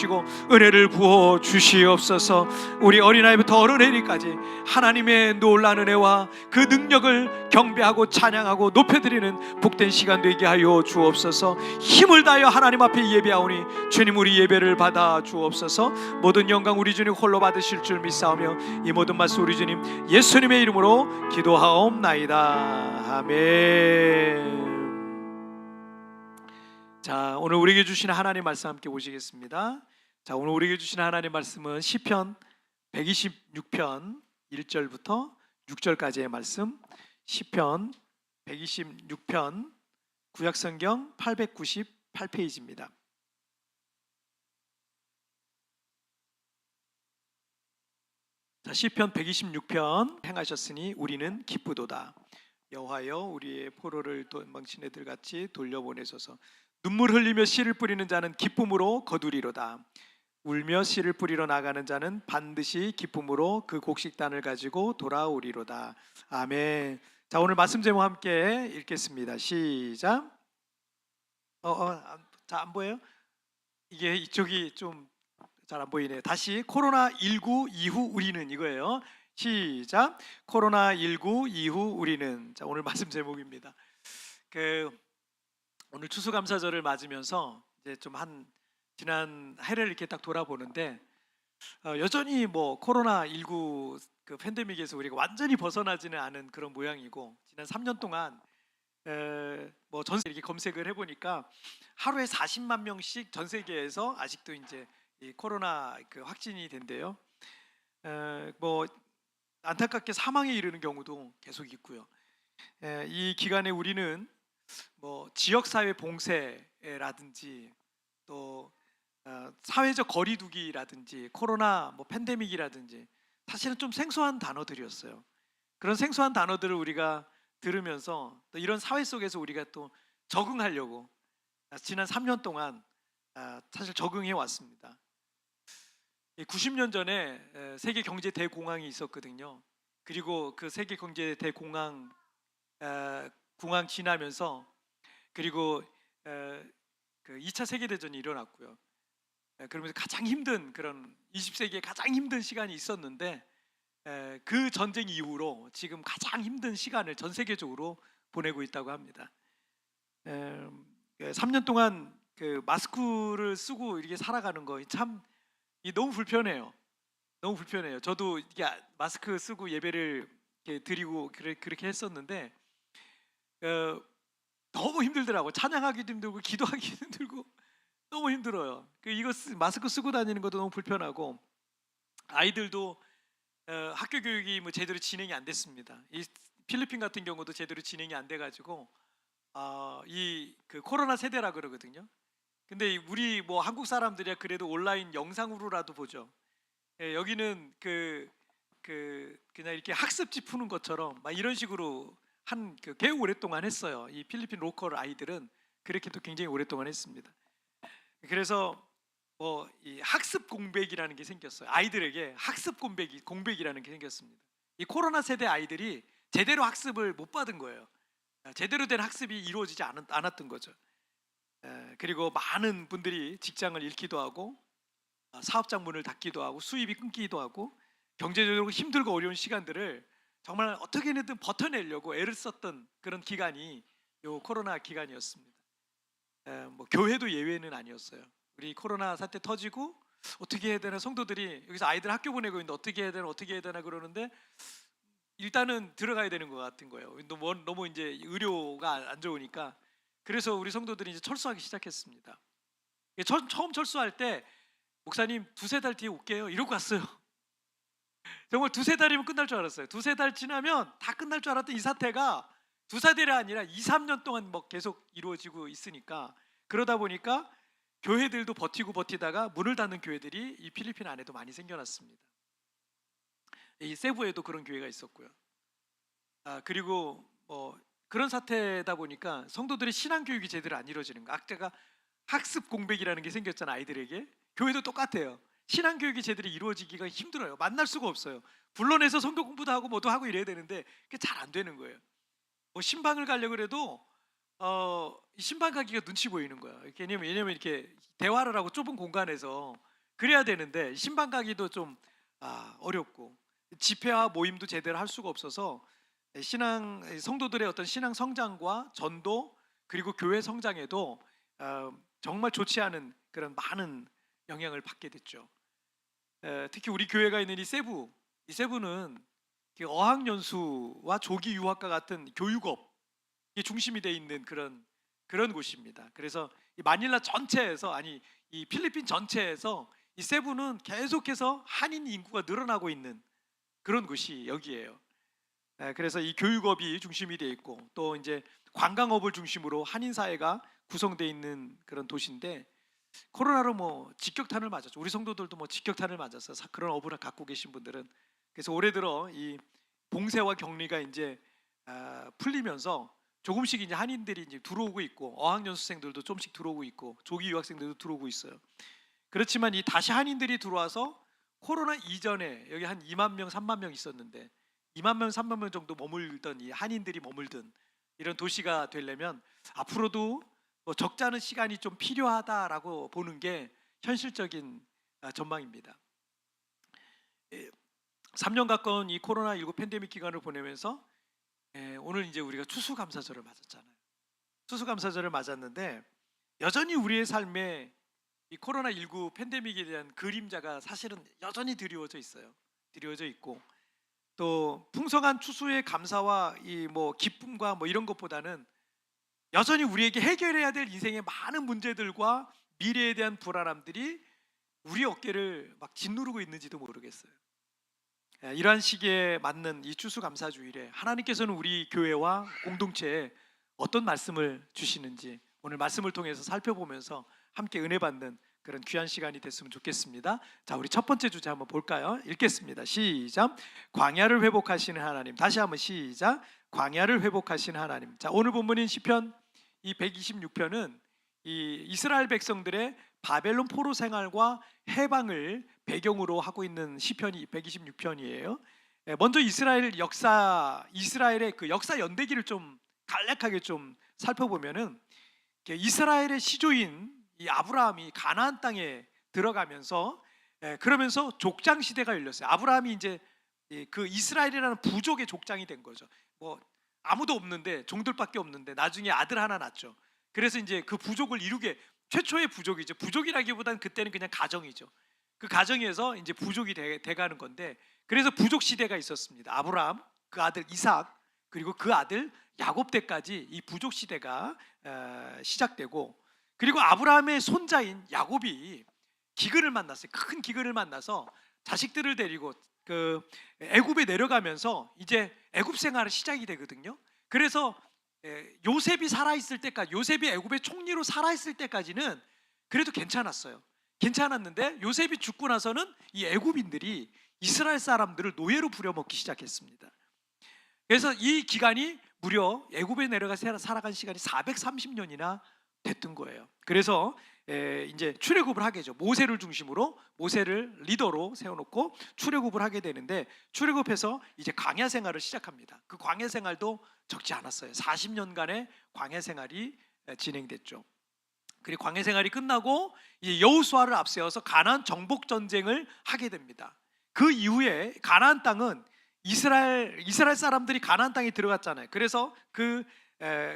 주시고 은혜를 부어 주시옵소서. 우리 어린아이부터 어른애리까지 하나님의 놀라운 은혜와 그 능력을 경배하고 찬양하고 높여드리는 복된 시간 되게 하여 주옵소서. 힘을 다하여 하나님 앞에 예배하오니 주님 우리 예배를 받아 주옵소서. 모든 영광 우리 주님 홀로 받으실 줄 믿사오며 이 모든 말씀 우리 주님 예수님의 이름으로 기도하옵나이다. 아멘. 자, 오늘 우리에게 주시는 하나님 말씀 함께 보시겠습니다. 자, 오늘 우리에게 주시는 하나님 말씀은 시편 126편 1절부터 6절까지의 말씀, 시편 126편 구약성경 898페이지입니다. 자, 시편 126편 행하셨으니 우리는 기쁘도다. 여호와여 우리의 포로를 도망친 애들 같이 돌려보내소서. 눈물 흘리며 씨를 뿌리는 자는 기쁨으로 거두리로다. 울며 씨를 뿌리러 나가는 자는 반드시 기쁨으로 그 곡식단을 가지고 돌아오리로다. 아멘. 자, 오늘 말씀 제목 함께 읽겠습니다. 시작. 자, 안 보여요? 이게 이쪽이 좀 잘 안 보이네요. 다시 코로나19 이후 우리는 이거예요. 시작. 코로나19 이후 우리는. 자, 오늘 말씀 제목입니다. 오늘 추수감사절을 맞으면서 이제 좀 지난 해를 이렇게 딱 돌아보는데 여전히 뭐 코로나19 그 팬데믹에서 우리가 완전히 벗어나지는 않은 그런 모양이고, 지난 3년 동안 뭐 전 세계 이렇게 검색을 해보니까 하루에 40만 명씩 전 세계에서 아직도 이제 이 코로나 그 확진이 된대요. 뭐 안타깝게 사망에 이르는 경우도 계속 있고요. 이 기간에 우리는 뭐 지역사회 봉쇄라든지 또 사회적 거리두기라든지 코로나 뭐 팬데믹이라든지 사실은 좀 생소한 단어들이었어요. 그런 생소한 단어들을 우리가 들으면서 또 이런 사회 속에서 우리가 또 적응하려고 지난 3년 동안 사실 적응해 왔습니다. 90년 전에 세계 경제 대공황이 있었거든요. 그리고 그 세계 경제 대공황 공황 지나면서 그리고 그 2차 세계대전이 일어났고요. 그러면서 가장 힘든 그런 20세기에 가장 힘든 시간이 있었는데 그 전쟁 이후로 지금 가장 힘든 시간을 전 세계적으로 보내고 있다고 합니다. 3년 동안 그 마스크를 쓰고 이렇게 살아가는 거 참 너무 불편해요. 너무 불편해요. 저도 이게 마스크 쓰고 예배를 이렇게 드리고 그렇게 했었는데 너무 힘들더라고. 찬양하기도 힘들고 기도하기도 힘들고 너무 힘들어요. 마스크 쓰고 다니는 것도 너무 불편하고, 아이들도 학교 교육이 뭐 제대로 진행이 안 됐습니다. 이 필리핀 같은 경우도 제대로 진행이 안 돼가지고 이 그 코로나 세대라 그러거든요. 근데 우리 뭐 한국 사람들이야 그래도 온라인 영상으로라도 보죠. 여기는 그냥 이렇게 학습지 푸는 것처럼 막 이런 식으로 꽤 오랫동안 했어요. 이 필리핀 로컬 아이들은 그렇게 또 굉장히 오랫동안 했습니다. 그래서 뭐 이 학습 공백이라는 게 생겼어요. 아이들에게 학습 공백이라는 게 생겼습니다. 이 코로나 세대 아이들이 제대로 학습을 못 받은 거예요. 제대로 된 학습이 이루어지지 않았던 거죠. 그리고 많은 분들이 직장을 잃기도 하고 사업장 문을 닫기도 하고 수입이 끊기기도 하고 경제적으로 힘들고 어려운 시간들을 정말 어떻게든 버텨내려고 애를 썼던 그런 기간이 요 코로나 기간이었습니다. 뭐 교회도 예외는 아니었어요. 우리 코로나 사태 터지고 어떻게 해야 되나, 성도들이 여기서 아이들 학교 보내고 있는데 어떻게 해야 되나 그러는데 일단은 들어가야 되는 것 같은 거예요. 너무 이제 의료가 안 좋으니까. 그래서 우리 성도들이 이제 철수하기 시작했습니다. 처음 철수할 때 목사님 2-3달 뒤에 올게요 이러고 갔어요. 정말 2-3달이면 끝날 줄 알았어요. 2-3달 지나면 다 끝날 줄 알았던 이 사태가 2-3달이 아니라 2-3년 동안 뭐 계속 이루어지고 있으니까, 그러다 보니까 교회들도 버티다가 문을 닫는 교회들이 이 필리핀 안에도 많이 생겨났습니다. 이 세부에도 그런 교회가 있었고요. 그리고 뭐 그런 사태다 보니까 성도들의 신앙 교육이 제대로 안 이루어지는 거. 아까 학습 공백이라는 게 생겼잖아, 아이들에게. 교회도 똑같아요. 신앙 교육이 제대로 이루어지기가 힘들어요. 만날 수가 없어요. 불러내서 성경 공부도 하고 뭐도 하고 이래야 되는데 그게 잘 안 되는 거예요. 뭐 신방을 가려고 해도 신방 가기가 눈치 보이는 거야. 왜냐면 이렇게 대화를 하고 좁은 공간에서 그래야 되는데 신방 가기도 좀 어렵고 집회와 모임도 제대로 할 수가 없어서 신앙 성도들의 어떤 신앙 성장과 전도 그리고 교회 성장에도 정말 좋지 않은 그런 많은 영향을 받게 됐죠. 특히 우리 교회가 있는 이 세부는 어학연수와 조기 유학과 같은 교육업이 중심이 돼 있는 그런 곳입니다. 그래서 이 마닐라 전체에서 이 필리핀 전체에서 이 세부는 계속해서 한인 인구가 늘어나고 있는 그런 곳이 여기예요. 그래서 이 교육업이 중심이 돼 있고 또 이제 관광업을 중심으로 한인 사회가 구성되어 있는 그런 도시인데 코로나로 뭐 직격탄을 맞았죠. 우리 성도들도 뭐 직격탄을 맞았어요. 그런 업을 갖고 계신 분들은. 그래서 올해 들어 이 봉쇄와 격리가 이제 풀리면서 조금씩 이제 한인들이 이제 들어오고 있고 어학연수생들도 조금씩 들어오고 있고 조기 유학생들도 들어오고 있어요. 그렇지만 이 다시 한인들이 들어와서 코로나 이전에 여기 한 2만 명, 3만 명 있었는데 2만 명, 3만 명 정도 머물던 이 한인들이 머물던 이런 도시가 되려면 앞으로도 뭐 적지 않은 시간이 좀 필요하다라고 보는 게 현실적인 전망입니다. 3년 가까운 이 코로나19 팬데믹 기간을 보내면서 오늘 이제 우리가 추수감사절을 맞았잖아요. 추수감사절을 맞았는데 여전히 우리의 삶에 이 코로나19 팬데믹에 대한 그림자가 사실은 여전히 드리워져 있어요. 드리워져 있고 또 풍성한 추수의 감사와 이 뭐 기쁨과 뭐 이런 것보다는 여전히 우리에게 해결해야 될 인생의 많은 문제들과 미래에 대한 불안함들이 우리 어깨를 막 짓누르고 있는지도 모르겠어요. 이러한 시기에 맞는 이 추수감사주일에 하나님께서는 우리 교회와 공동체에 어떤 말씀을 주시는지 오늘 말씀을 통해서 살펴보면서 함께 은혜 받는 그런 귀한 시간이 됐으면 좋겠습니다. 자, 우리 첫 번째 주제 한번 볼까요? 읽겠습니다. 시작. 광야를 회복하시는 하나님. 다시 한번 시작. 광야를 회복하시는 하나님. 자, 오늘 본문인 시편 이 126편은 이 이스라엘 백성들의 바벨론 포로 생활과 해방을 배경으로 하고 있는 시편이 126편이에요. 먼저 이스라엘의 그 역사 연대기를 좀 간략하게 좀 살펴보면은 이스라엘의 시조인 이 아브라함이 가나안 땅에 들어가면서 그러면서 족장 시대가 열렸어요. 아브라함이 이제 그 이스라엘이라는 부족의 족장이 된 거죠. 뭐 아무도 없는데 종들밖에 없는데 나중에 아들 하나 낳죠. 그래서 이제 그 부족을 이루게 최초의 부족이죠. 부족이라기보다는 그때는 그냥 가정이죠. 그 가정에서 이제 부족이 돼가는 건데 그래서 부족 시대가 있었습니다. 아브라함, 그 아들 이삭 그리고 그 아들 야곱 때까지 이 부족 시대가 시작되고 그리고 아브라함의 손자인 야곱이 기근을 만났어요. 큰 기근을 만나서 자식들을 데리고 그 애굽에 내려가면서 이제 애굽 생활이 시작이 되거든요. 그래서 요셉이 살아있을 때까지 요셉이 애굽의 총리로 살아있을 때까지는 그래도 괜찮았어요. 괜찮았는데 요셉이 죽고 나서는 이 애굽인들이 이스라엘 사람들을 노예로 부려먹기 시작했습니다. 그래서 이 기간이 무려 애굽에 내려가 살아간 시간이 430년이나 됐던 거예요. 그래서 이제 출애굽을 하게 되죠. 모세를 중심으로 모세를 리더로 세워놓고 출애굽을 하게 되는데 출애굽해서 이제 광야 생활을 시작합니다. 그 광야 생활도 적지 않았어요. 40년간의 광야 생활이 진행됐죠. 그리고 광야 생활이 끝나고 이제 여호수아를 앞세워서 가나안 정복 전쟁을 하게 됩니다. 그 이후에 가나안 땅은 이스라엘 사람들이 가나안 땅에 들어갔잖아요. 그래서 그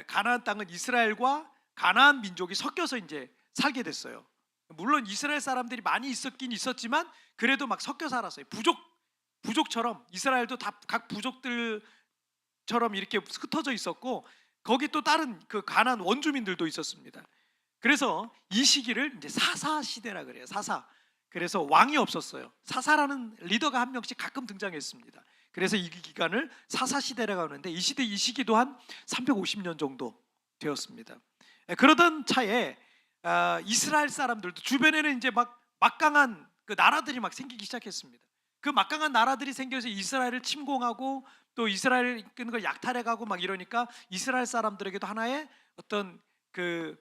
가나안 땅은 이스라엘과 가나안 민족이 섞여서 이제 살게 됐어요. 물론 이스라엘 사람들이 많이 있었긴 있었지만 그래도 막 섞여 살았어요. 부족처럼 이스라엘도 다 각 부족들처럼 이렇게 흩어져 있었고 거기 또 다른 그 가나안 원주민들도 있었습니다. 그래서 이 시기를 이제 사사 시대라 그래요. 사사. 그래서 왕이 없었어요. 사사라는 리더가 한 명씩 가끔 등장했습니다. 그래서 이 기간을 사사 시대라고 하는데 이 시기도 한 350년 정도 되었습니다. 그러던 차에 이스라엘 사람들도 주변에는 이제 막 막강한 그 나라들이 막 생기기 시작했습니다. 그 막강한 나라들이 생겨서 이스라엘을 침공하고 또 이스라엘 끄는 걸 약탈해가고 막 이러니까 이스라엘 사람들에게도 하나의 어떤 그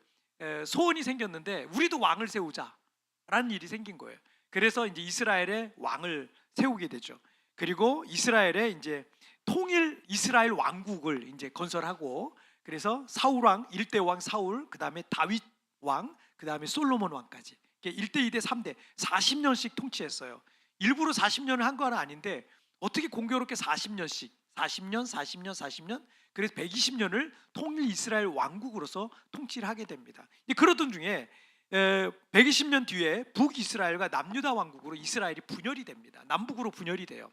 소원이 생겼는데 우리도 왕을 세우자라는 일이 생긴 거예요. 그래서 이제 이스라엘의 왕을 세우게 되죠. 그리고 이스라엘의 이제 통일 이스라엘 왕국을 이제 건설하고 그래서 사울 왕, 1대 왕 사울, 그 다음에 다윗 왕, 그 다음에 솔로몬 왕까지 1대, 2대, 3대 40년씩 통치했어요. 일부러 40년을 한 건 아닌데 어떻게 공교롭게 40년씩 40년, 40년, 40년 그래서 120년을 통일 이스라엘 왕국으로서 통치를 하게 됩니다. 그러던 중에 120년 뒤에 북이스라엘과 남유다 왕국으로 이스라엘이 분열이 됩니다. 남북으로 분열이 돼요.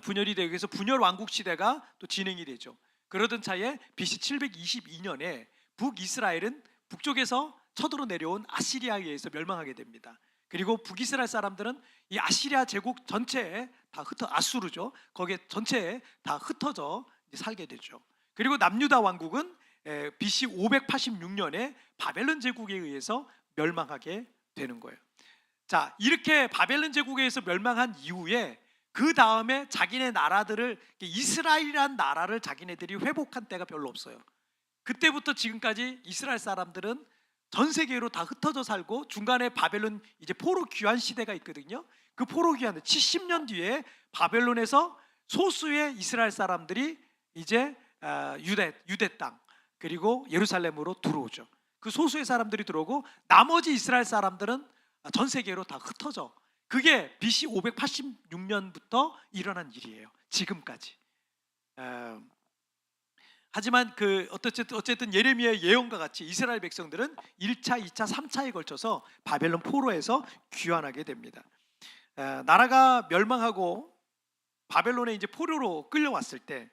분열이 되고 그래서 분열 왕국 시대가 또 진행이 되죠. 그러던 차에 BC 722년에 북이스라엘은 북쪽에서 쳐들어 내려온 아시리아에 의해서 멸망하게 됩니다. 그리고 북이스라엘 사람들은 이 아시리아 제국 전체에 다 아수르죠. 거기에 전체에 다 흩어져 살게 되죠. 그리고 남유다 왕국은 BC 586년에 바벨론 제국에 의해서 멸망하게 되는 거예요. 자, 이렇게 바벨론 제국에 의해서 멸망한 이후에 그 다음에 자기네 나라들을 이스라엘이라는 나라를 자기네들이 회복한 때가 별로 없어요. 그때부터 지금까지 이스라엘 사람들은 전 세계로 다 흩어져 살고 중간에 바벨론 이제 포로 귀환 시대가 있거든요. 그 포로 귀환 70년 뒤에 바벨론에서 소수의 이스라엘 사람들이 이제 유대 땅 그리고 예루살렘으로 들어오죠. 그 소수의 사람들이 들어오고 나머지 이스라엘 사람들은 전 세계로 다 흩어져. 그게 BC 586년부터 일어난 일이에요. 지금까지. 하지만 어쨌든 예레미야의 예언과 같이 이스라엘 백성들은 1차, 2차, 3차에 걸쳐서 바벨론 포로에서 귀환하게 됩니다. 나라가 멸망하고 바벨론에 이제 포로로 끌려왔을 때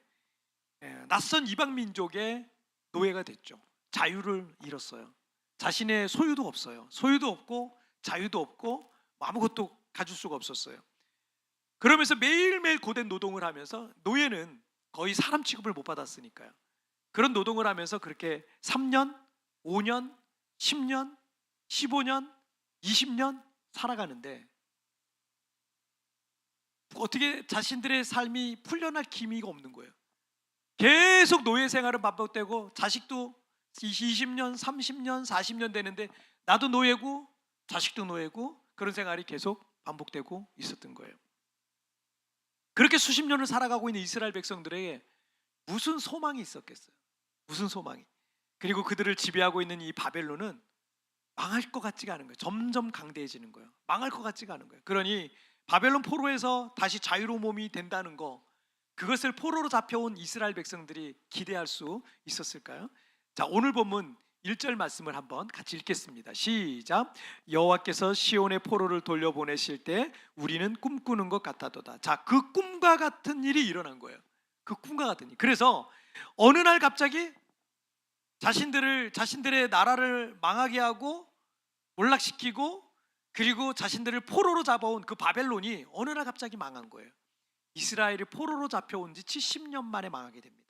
낯선 이방 민족의 노예가 됐죠. 자유를 잃었어요. 자신의 소유도 없어요. 소유도 없고 자유도 없고 아무것도 가질 수가 없었어요. 그러면서 매일매일 고된 노동을 하면서 노예는 거의 사람 취급을 못 받았으니까요. 그런 노동을 하면서 그렇게 3년, 5년, 10년, 15년, 20년 살아가는데 어떻게 자신들의 삶이 풀려날 기미가 없는 거예요. 계속 노예 생활은 반복되고 자식도 20년, 30년, 40년 되는데 나도 노예고 자식도 노예고 그런 생활이 계속 반복되고 있었던 거예요. 그렇게 수십 년을 살아가고 있는 이스라엘 백성들에게 무슨 소망이 있었겠어요? 무슨 소망이? 그리고 그들을 지배하고 있는 이 바벨론은 망할 것 같지가 않은 거예요. 점점 강대해지는 거예요. 망할 것 같지가 않은 거예요. 그러니 바벨론 포로에서 다시 자유로운 몸이 된다는 거, 그것을 포로로 잡혀온 이스라엘 백성들이 기대할 수 있었을까요? 자, 오늘 본문 1절 말씀을 한번 같이 읽겠습니다. 시작. 여호와께서 시온의 포로를 돌려보내실 때 우리는 꿈꾸는 것 같아도다. 자, 그 꿈과 같은 일이 일어난 거예요. 그 꿈과 같은 일. 그래서 어느 날 갑자기 자신들의 나라를 망하게 하고 몰락시키고 그리고 자신들을 포로로 잡아온 그 바벨론이 어느 날 갑자기 망한 거예요. 이스라엘이 포로로 잡혀온 지 70년 만에 망하게 됩니다.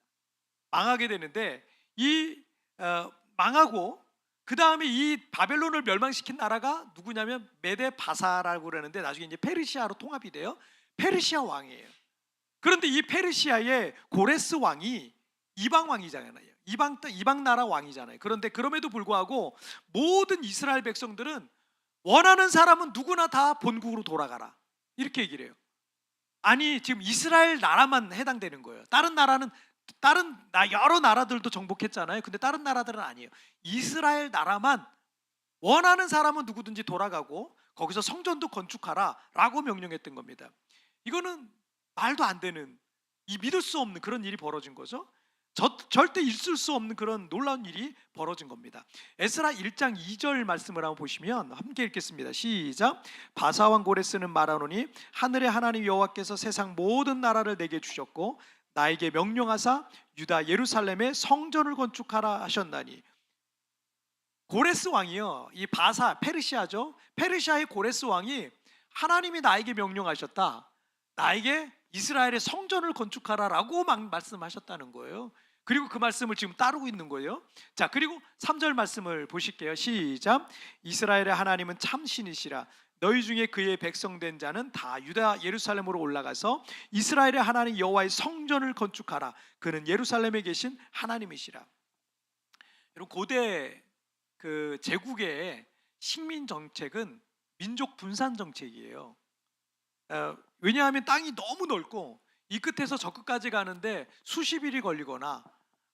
망하게 되는데 망하고 그 다음에 이 바벨론을 멸망시킨 나라가 누구냐면 메데 바사라고 그러는데 나중에 이제 페르시아로 통합이 돼요. 페르시아 왕이에요. 그런데 이 페르시아의 고레스 왕이 이방 왕이잖아요. 이방 나라 왕이잖아요. 그런데 그럼에도 불구하고 모든 이스라엘 백성들은 원하는 사람은 누구나 다 본국으로 돌아가라 이렇게 얘기를 해요. 아니 지금 이스라엘 나라만 해당되는 거예요. 여러 나라들도 정복했잖아요. 근데 다른 나라들은 아니에요. 이스라엘 나라만 원하는 사람은 누구든지 돌아가고 거기서 성전도 건축하라 라고 명령했던 겁니다. 이거는 말도 안 되는, 믿을 수 없는 그런 일이 벌어진 거죠. 절대 있을 수 없는 그런 놀라운 일이 벌어진 겁니다. 에스라 1장 2절 말씀을 한번 보시면 함께 읽겠습니다. 시작. 바사왕 고레스는 말하노니 하늘의 하나님 여호와께서 세상 모든 나라를 내게 주셨고 나에게 명령하사 유다 예루살렘에 성전을 건축하라 하셨나니. 고레스 왕이요, 이 바사 페르시아죠. 페르시아의 고레스 왕이 하나님이 나에게 명령하셨다. 나에게 이스라엘의 성전을 건축하라라고 말씀하셨다는 거예요. 그리고 그 말씀을 지금 따르고 있는 거예요. 자, 그리고 3절 말씀을 보실게요. 시작. 이스라엘의 하나님은 참 신이시라. 너희 중에 그의 백성된 자는 다 유다 예루살렘으로 올라가서 이스라엘의 하나님 여호와의 성전을 건축하라. 그는 예루살렘에 계신 하나님이시라. 여러분, 고대 그 제국의 식민 정책은 민족 분산 정책이에요. 왜냐하면 땅이 너무 넓고 이 끝에서 저 끝까지 가는데 수십 일이 걸리거나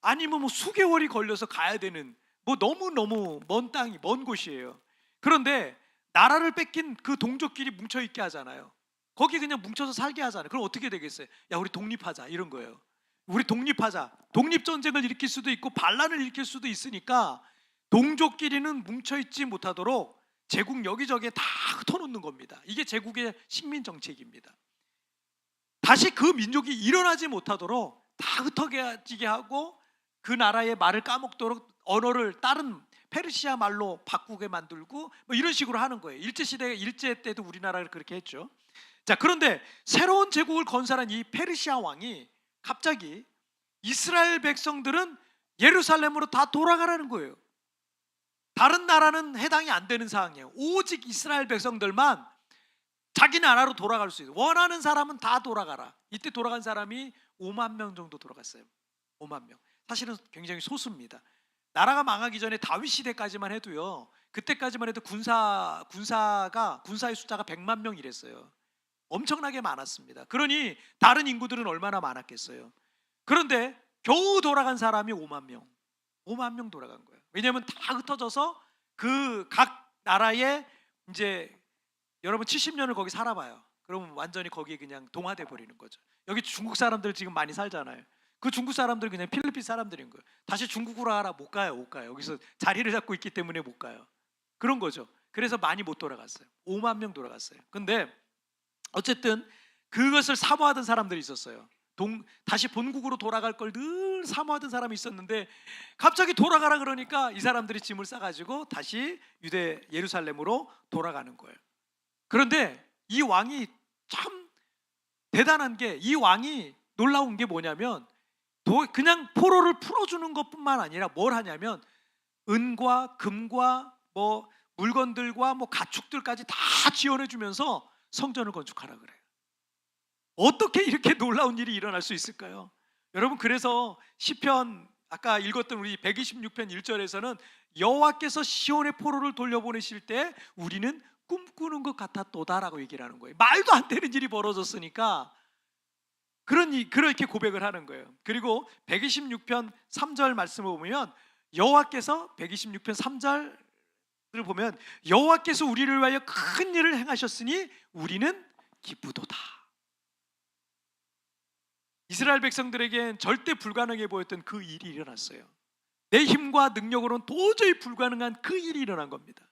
아니면 수개월이 걸려서 가야 되는 너무너무 먼 땅이 먼 곳이에요. 그런데 나라를 뺏긴 그 동족끼리 뭉쳐 있게 하잖아요. 거기 그냥 뭉쳐서 살게 하잖아요. 그럼 어떻게 되겠어요? 야, 우리 독립하자, 이런 거예요. 우리 독립하자. 독립전쟁을 일으킬 수도 있고 반란을 일으킬 수도 있으니까 동족끼리는 뭉쳐 있지 못하도록 제국 여기저기에 다 흩어놓는 겁니다. 이게 제국의 식민정책입니다. 다시 그 민족이 일어나지 못하도록 다 흩어지게 하고 그 나라의 말을 까먹도록 언어를 다른 페르시아 말로 바꾸게 만들고 뭐 이런 식으로 하는 거예요. 일제 때도 우리나라를 그렇게 했죠. 자, 그런데 새로운 제국을 건설한 이 페르시아 왕이 갑자기 이스라엘 백성들은 예루살렘으로 다 돌아가라는 거예요. 다른 나라는 해당이 안 되는 상황이에요. 오직 이스라엘 백성들만 자기 나라로 돌아갈 수 있어요. 원하는 사람은 다 돌아가라. 이때 돌아간 사람이 5만 명 정도 돌아갔어요. 5만 명. 사실은 굉장히 소수입니다. 나라가 망하기 전에 다윗 시대까지만 해도요, 그때까지만 해도 군사의 숫자가 100만 명 이랬어요. 엄청나게 많았습니다. 그러니 다른 인구들은 얼마나 많았겠어요. 그런데 겨우 돌아간 사람이 5만 명. 5만 명 돌아간 거예요. 왜냐하면 다 흩어져서 그 각 나라에 이제 여러분 70년을 거기 살아봐요. 그러면 완전히 거기에 그냥 동화돼 버리는 거죠. 여기 중국 사람들 지금 많이 살잖아요. 그 중국 사람들 그냥 필리핀 사람들인 거예요. 다시 중국으로 하라 못 가요, 못 가요. 여기서 자리를 잡고 있기 때문에 못 가요. 그런 거죠. 그래서 많이 못 돌아갔어요. 5만 명 돌아갔어요. 근데 어쨌든 그것을 사모하던 사람들이 있었어요. 다시 본국으로 돌아갈 걸 늘 사모하던 사람이 있었는데 갑자기 돌아가라 그러니까 이 사람들이 짐을 싸가지고 다시 유대 예루살렘으로 돌아가는 거예요. 그런데 이 왕이 참 대단한 게, 이 왕이 놀라운 게 뭐냐면 그냥 포로를 풀어주는 것뿐만 아니라 뭘 하냐면 은과 금과 뭐 물건들과 뭐 가축들까지 다 지원해주면서 성전을 건축하라 그래요. 어떻게 이렇게 놀라운 일이 일어날 수 있을까요? 여러분, 그래서 시편 아까 읽었던 우리 126편 1절에서는 여호와께서 시온의 포로를 돌려보내실 때 우리는 꿈꾸는 것 같았도다라고 얘기를 하는 거예요. 말도 안 되는 일이 벌어졌으니까 그렇게 고백을 하는 거예요. 그리고 126편 3절 말씀을 보면 여호와께서 126편 3절을 보면 여호와께서 우리를 위하여 큰 일을 행하셨으니 우리는 기쁘도다. 이스라엘 백성들에겐 절대 불가능해 보였던 그 일이 일어났어요. 내 힘과 능력으로는 도저히 불가능한 그 일이 일어난 겁니다.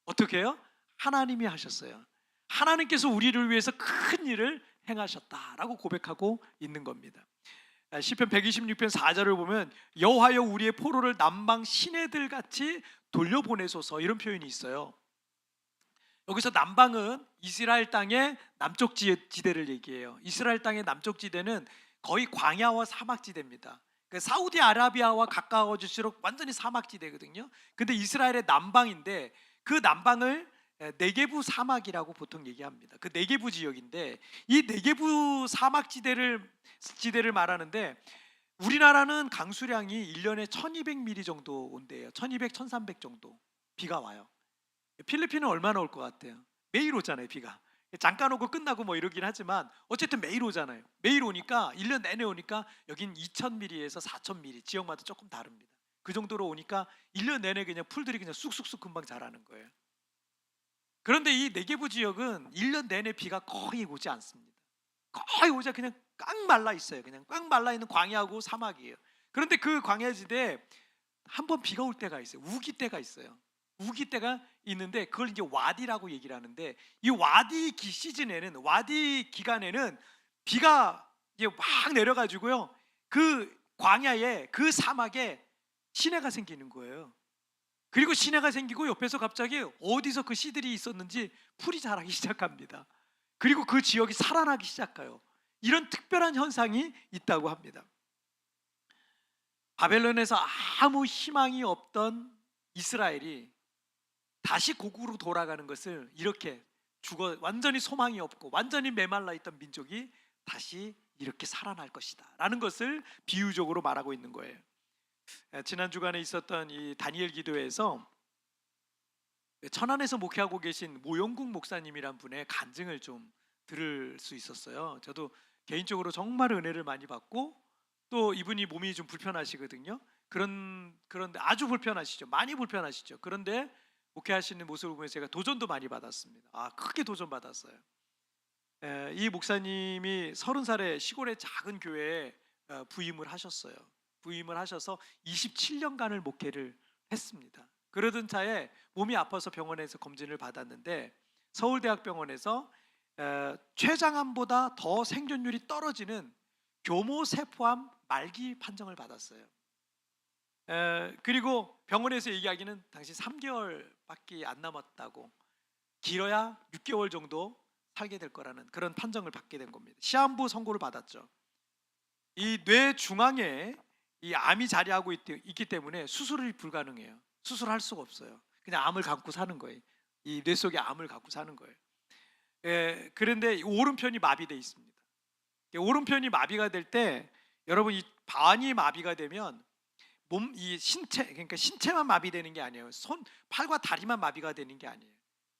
어떻게 해요? 하나님이 하셨어요. 하나님께서 우리를 위해서 큰 일을 행하셨다라고 고백하고 있는 겁니다. 시편 126편 4절을 보면 여호와여 우리의 포로를 남방 시내들 같이 돌려보내소서, 이런 표현이 있어요. 여기서 남방은 이스라엘 땅의 남쪽 지대를 얘기해요. 이스라엘 땅의 남쪽 지대는 거의 광야와 사막지대입니다. 사우디아라비아와 가까워질수록 완전히 사막지대거든요. 근데 이스라엘의 남방인데 그 남방을 네게부 사막이라고 보통 얘기합니다. 그 네게부 지역인데 이 네게부 사막지대를 말하는데 우리나라는 강수량이 1년에 1200mm 정도 온대요. 1200, 1300 정도 비가 와요. 필리핀은 얼마나 올 것 같아요? 매일 오잖아요, 비가. 잠깐 오고 끝나고 뭐 이러긴 하지만 어쨌든 매일 오잖아요. 매일 오니까 1년 내내 오니까 여긴 2000mm에서 4000mm, 지역마다 조금 다릅니다. 그 정도로 오니까 1년 내내 그냥 풀들이 그냥 쑥쑥쑥 금방 자라는 거예요. 그런데 이 네게부 지역은 1년 내내 비가 거의 오지 않습니다. 거의 오자 그냥 꽉 말라 있어요. 그냥 꽉 말라 있는 광야하고 사막이에요. 그런데 그 광야지대에 한번 비가 올 때가 있어요. 우기 때가 있어요. 우기 때가 있는데 그걸 이제 와디라고 얘기를 하는데 이 와디 시즌에는, 와디 기간에는 비가 이제 막 내려가지고요, 그 광야에, 그 사막에 시내가 생기는 거예요. 그리고 시내가 생기고 옆에서 갑자기 어디서 그 씨들이 있었는지 풀이 자라기 시작합니다. 그리고 그 지역이 살아나기 시작해요. 이런 특별한 현상이 있다고 합니다. 바벨론에서 아무 희망이 없던 이스라엘이 다시 고국으로 돌아가는 것을 이렇게 완전히 소망이 없고 완전히 메말라 있던 민족이 다시 이렇게 살아날 것이다 라는 것을 비유적으로 말하고 있는 거예요. 지난 주간에 있었던 이 다니엘 기도회에서 천안에서 목회하고 계신 모영국 목사님이란 분의 간증을 좀 들을 수 있었어요. 저도 개인적으로 정말 은혜를 많이 받고, 또 이분이 몸이 좀 불편하시거든요. 그런데 아주 불편하시죠. 많이 불편하시죠. 그런데 목회하시는 모습을 보면 제가 도전도 많이 받았습니다. 크게 도전 받았어요. 이 목사님이 30살에 시골의 작은 교회에 부임을 하셨어요. 부임을 하셔서 27년간을 목회를 했습니다. 그러던 차에 몸이 아파서 병원에서 검진을 받았는데 서울대학병원에서 췌장암보다 더 생존율이 떨어지는 교모세포암 말기 판정을 받았어요. 그리고 병원에서 얘기하기는 당시 3개월밖에 안 남았다고, 길어야 6개월 정도 살게 될 거라는 그런 판정을 받게 된 겁니다. 시한부 선고를 받았죠. 이 뇌 중앙에 이 암이 자리하고 있기 때문에 수술이 불가능해요. 수술할 수가 없어요. 그냥 암을 갖고 사는 거예요. 이 뇌 속에 암을 갖고 사는 거예요. 그런데 오른편이 마비되어 있습니다. 오른편이 마비가 될 때, 여러분, 이 반이 마비가 되면 이 신체, 그러니까 신체만 마비되는 게 아니에요. 팔과 다리만 마비가 되는 게 아니에요.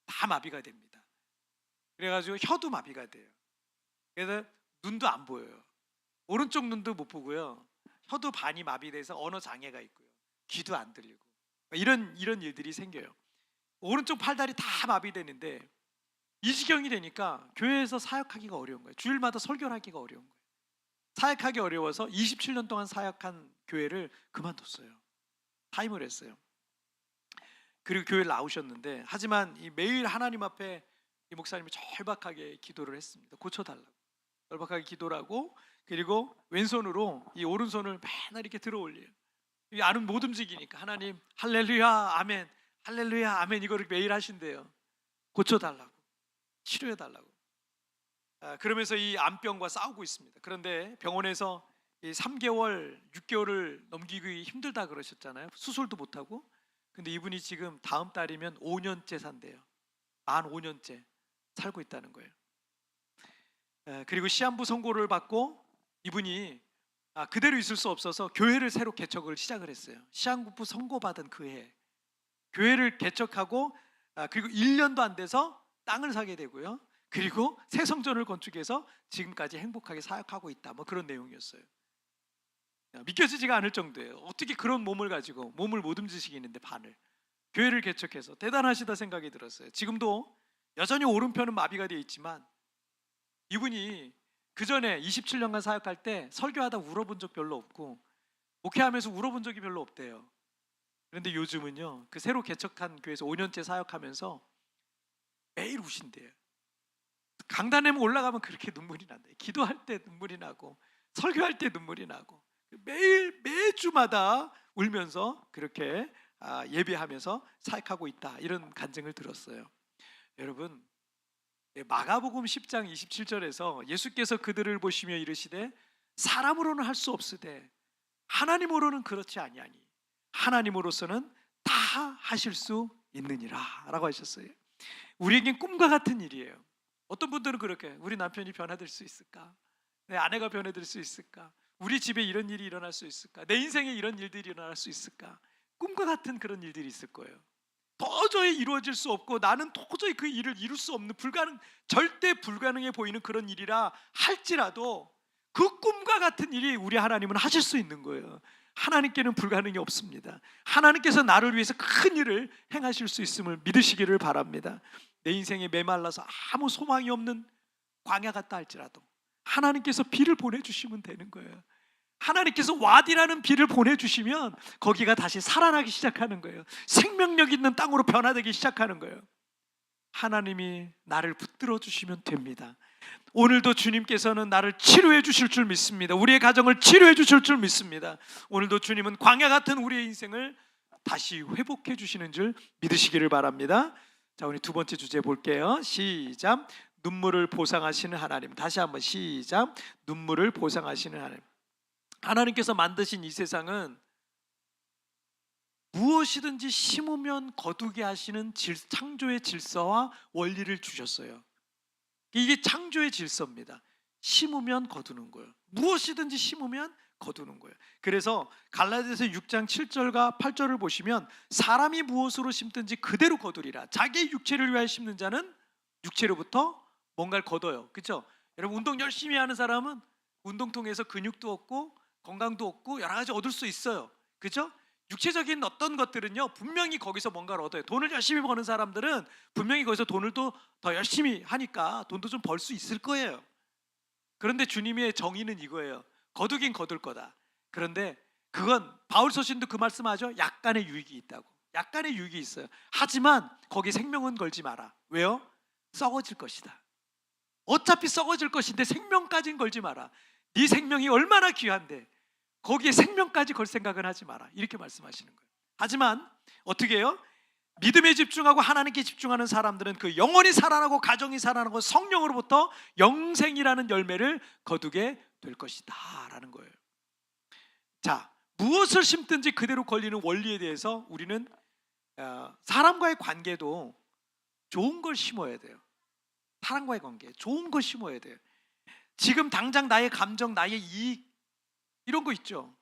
다 마비가 됩니다. 그래가지고 혀도 마비가 돼요. 그래서 눈도 안 보여요. 오른쪽 눈도 못 보고요. 혀도 반이 마비돼서 언어 장애가 있고요. 귀도 안 들리고, 이런 일들이 생겨요. 오른쪽 팔다리 다 마비되는데 이 지경이 되니까 교회에서 사역하기가 어려운 거예요. 주일마다 설교를 하기가 어려운 거예요. 사역하기 어려워서 27년 동안 사역한 교회를 그만뒀어요. 타임을 했어요. 그리고 교회를 나오셨는데, 하지만 매일 하나님 앞에 이 목사님이 절박하게 기도를 했습니다. 고쳐달라고 절박하게 기도를 하고, 그리고 왼손으로 이 오른손을 맨날 이렇게 들어 올려요. 이 안은 못 움직이니까 하나님 할렐루야 아멘, 할렐루야 아멘, 이거를 매일 하신대요. 고쳐달라고, 치료해달라고. 그러면서 이 암병과 싸우고 있습니다. 그런데 병원에서 3개월, 6개월을 넘기기 힘들다 그러셨잖아요. 수술도 못하고. 근데 이분이 지금 다음 달이면 5년째 산대요. 만 5년째 살고 있다는 거예요. 그리고 시한부 선고를 받고 이분이 그대로 있을 수 없어서 교회를 새로 개척을 시작을 했어요. 시한부 선고받은 그 해 교회를 개척하고, 그리고 1년도 안 돼서 땅을 사게 되고요. 그리고 새 성전을 건축해서 지금까지 행복하게 사역하고 있다, 그런 내용이었어요. 믿겨지지가 않을 정도예요. 어떻게 그런 몸을 가지고, 몸을 못 움직이는데 반을, 교회를 개척해서 대단하시다 생각이 들었어요. 지금도 여전히 오른편은 마비가 되어 있지만 이분이 그 전에 27년간 사역할 때 설교하다 울어본 적 별로 없고 목회하면서 울어본 적이 별로 없대요. 그런데 요즘은요, 그 새로 개척한 교회에서 5년째 사역하면서 매일 우신대요. 강단에 올라가면 그렇게 눈물이 난대요. 기도할 때 눈물이 나고 설교할 때 눈물이 나고 매주마다 울면서 그렇게 예배하면서 사역하고 있다, 이런 간증을 들었어요. 여러분, 마가복음 10장 27절에서 예수께서 그들을 보시며 이르시되 사람으로는 할 수 없으되 하나님으로는 그렇지 아니하니 하나님으로서는 다 하실 수 있느니라 라고 하셨어요. 우리에겐 꿈과 같은 일이에요. 어떤 분들은 그렇게, 우리 남편이 변화될 수 있을까? 내 아내가 변화될 수 있을까? 우리 집에 이런 일이 일어날 수 있을까? 내 인생에 이런 일들이 일어날 수 있을까? 꿈과 같은 그런 일들이 있을 거예요. 도저히 이루어질 수 없고 나는 도저히 그 일을 이룰 수 없는 절대 불가능해 보이는 그런 일이라 할지라도 그 꿈과 같은 일이 우리 하나님은 하실 수 있는 거예요. 하나님께는 불가능이 없습니다. 하나님께서 나를 위해서 큰 일을 행하실 수 있음을 믿으시기를 바랍니다. 내 인생에 메말라서 아무 소망이 없는 광야 같다 할지라도 하나님께서 비를 보내주시면 되는 거예요. 하나님께서 와디라는 비를 보내주시면 거기가 다시 살아나기 시작하는 거예요. 생명력 있는 땅으로 변화되기 시작하는 거예요. 하나님이 나를 붙들어 주시면 됩니다. 오늘도 주님께서는 나를 치료해 주실 줄 믿습니다. 우리의 가정을 치료해 주실 줄 믿습니다. 오늘도 주님은 광야 같은 우리의 인생을 다시 회복해 주시는 줄 믿으시기를 바랍니다. 자, 우리 두 번째 주제 볼게요. 시작. 눈물을 보상하시는 하나님. 다시 한번 시작. 눈물을 보상하시는 하나님. 하나님께서 만드신 이 세상은 무엇이든지 심으면 거두게 하시는 창조의 질서와 원리를 주셨어요. 이게 창조의 질서입니다. 심으면 거두는 거예요. 무엇이든지 심으면 거두는 거예요. 그래서 갈라디아서 6장 7절과 8절을 보시면 사람이 무엇으로 심든지 그대로 거두리라. 자기의 육체를 위하여 심는 자는 육체로부터 뭔가를 거둬요. 그렇죠? 여러분, 운동 열심히 하는 사람은 운동 통해서 근육도 얻고 건강도 얻고 여러 가지 얻을 수 있어요. 그렇죠? 육체적인 어떤 것들은요 분명히 거기서 뭔가를 얻어요. 돈을 열심히 버는 사람들은 분명히 거기서 돈을 또 더 열심히 하니까 돈도 좀 벌 수 있을 거예요. 그런데 주님의 정의는 이거예요. 거두긴 거둘 거다. 그런데 그건 바울 서신도 그 말씀하죠. 약간의 유익이 있다고. 약간의 유익이 있어요. 하지만 거기 생명은 걸지 마라. 왜요? 썩어질 것이다. 어차피 썩어질 것인데 생명까지는 걸지 마라. 네 생명이 얼마나 귀한데 거기에 생명까지 걸 생각은 하지 마라. 이렇게 말씀하시는 거예요. 하지만 어떻게 해요? 믿음에 집중하고 하나님께 집중하는 사람들은 그 영혼이 살아나고 가정이 살아나고 성령으로부터 영생이라는 열매를 거두게 될 것이다 라는 거예요. 자, 무엇을 심든지 그대로 걸리는 원리에 대해서 우리는 사람과의 관계도 좋은 걸 심어야 돼요. 사람과의 관계 좋은 걸 심어야 돼요. 지금 당장 나의 감정, 나의 이익 이런 거 있죠.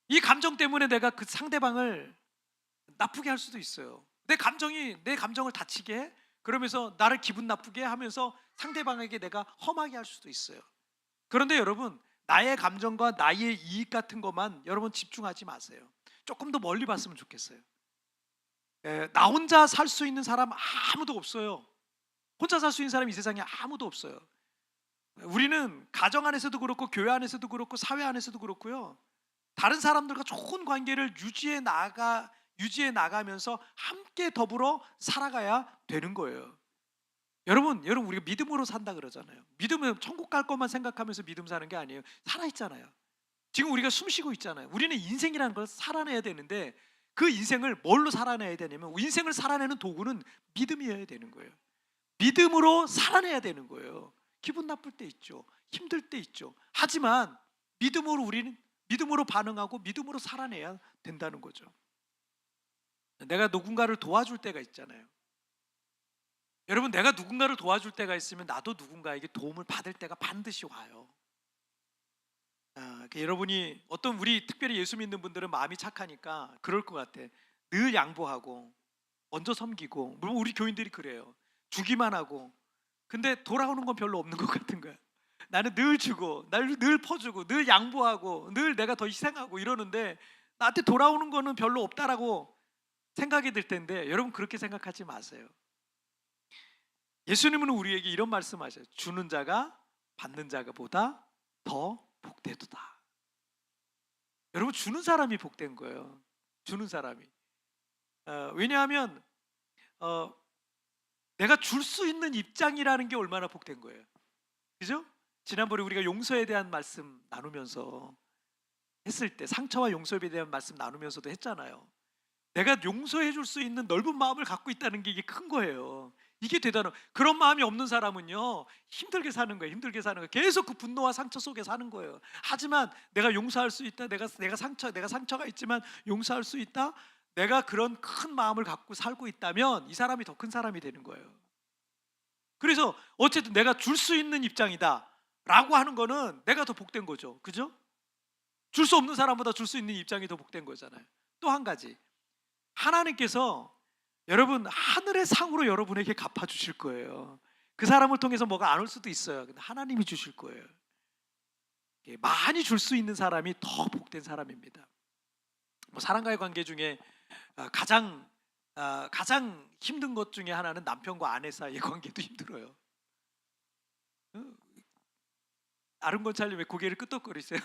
이 감정 때문에 내가 그 상대방을 나쁘게 할 수도 있어요. 내 감정을 다치게 해? 그러면서 나를 기분 나쁘게 하면서 상대방에게 내가 험하게 할 수도 있어요. 그런데 여러분, 나의 감정과 나의 이익 같은 것만 여러분 집중하지 마세요. 조금 더 멀리 봤으면 좋겠어요. 나 혼자 살 수 있는 사람 아무도 없어요. 혼자 살 수 있는 사람이 이 세상에 아무도 없어요. 우리는 가정 안에서도 그렇고 교회 안에서도 그렇고 사회 안에서도 그렇고요. 다른 사람들과 좋은 관계를 유지해 나가면서 함께 더불어 살아가야 되는 거예요. 여러분 우리가 믿음으로 산다 그러잖아요. 믿음은 천국 갈 것만 생각하면서 믿음 사는 게 아니에요. 살아있잖아요. 지금 우리가 숨 쉬고 있잖아요. 우리는 인생이라는 걸 살아내야 되는데 그 인생을 뭘로 살아내야 되냐면 인생을 살아내는 도구는 믿음이어야 되는 거예요. 믿음으로 살아내야 되는 거예요. 기분 나쁠 때 있죠. 힘들 때 있죠. 하지만 우리는 믿음으로 반응하고 믿음으로 살아내야 된다는 거죠. 내가 누군가를 도와줄 때가 있잖아요. 여러분, 내가 누군가를 도와줄 때가 있으면 나도 누군가에게 도움을 받을 때가 반드시 와요. 여러분이 우리 특별히 예수 믿는 분들은 마음이 착하니까 그럴 것 같아. 늘 양보하고 먼저 섬기고, 물론 우리 교인들이 그래요. 주기만 하고. 근데 돌아오는 건 별로 없는 것 같은 거야. 나는 늘 주고, 늘 퍼주고, 늘 양보하고, 늘 내가 더 희생하고 이러는데 나한테 돌아오는 거는 별로 없다라고 생각이 들 텐데, 여러분 그렇게 생각하지 마세요. 예수님은 우리에게 이런 말씀하셔요. 주는 자가 받는 자가보다 더 복되도다. 여러분, 주는 사람이 복된 거예요. 주는 사람이. 왜냐하면 내가 줄 수 있는 입장이라는 게 얼마나 복된 거예요. 그죠? 지난번에 우리가 용서에 대한 말씀 나누면서 했을 때, 상처와 용서에 대한 말씀 나누면서도 했잖아요. 내가 용서해 줄 수 있는 넓은 마음을 갖고 있다는 게 이게 큰 거예요. 이게 대단한. 그런 마음이 없는 사람은요 힘들게 사는 거예요. 계속 그 분노와 상처 속에 사는 거예요. 하지만 내가 용서할 수 있다. 내가 상처가 있지만 용서할 수 있다. 내가 그런 큰 마음을 갖고 살고 있다면 이 사람이 더 큰 사람이 되는 거예요. 그래서 어쨌든 내가 줄 수 있는 입장이다 라고 하는 거는 내가 더 복된 거죠. 그죠? 줄 수 없는 사람보다 줄 수 있는 입장이 더 복된 거잖아요. 또 한 가지, 하나님께서 여러분 하늘의 상으로 여러분에게 갚아주실 거예요. 그 사람을 통해서 뭐가 안 올 수도 있어요. 근데 하나님이 주실 거예요. 많이 줄 수 있는 사람이 더 복된 사람입니다. 사람과의 관계 중에 가장 힘든 것 중에 하나는 남편과 아내 사이의 관계도 힘들어요. 아름권찰님 왜 고개를 끄덕거리세요?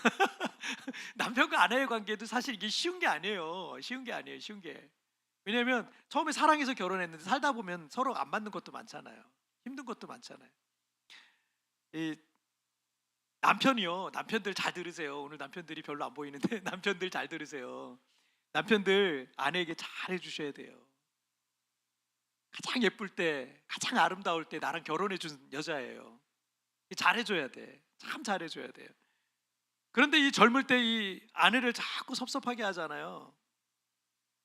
남편과 아내의 관계도 사실 이게 쉬운 게 아니에요. 쉬운 게. 왜냐하면 처음에 사랑해서 결혼했는데 살다 보면 서로 안 맞는 것도 많잖아요. 힘든 것도 많잖아요. 이 남편들 잘 들으세요. 오늘 남편들이 별로 안 보이는데 남편들 잘 들으세요. 남편들 아내에게 잘 해주셔야 돼요. 가장 예쁠 때, 가장 아름다울 때 나랑 결혼해 준 여자예요. 잘해줘야 돼. 참 잘해줘야 돼요. 그런데 이 젊을 때 이 아내를 자꾸 섭섭하게 하잖아요.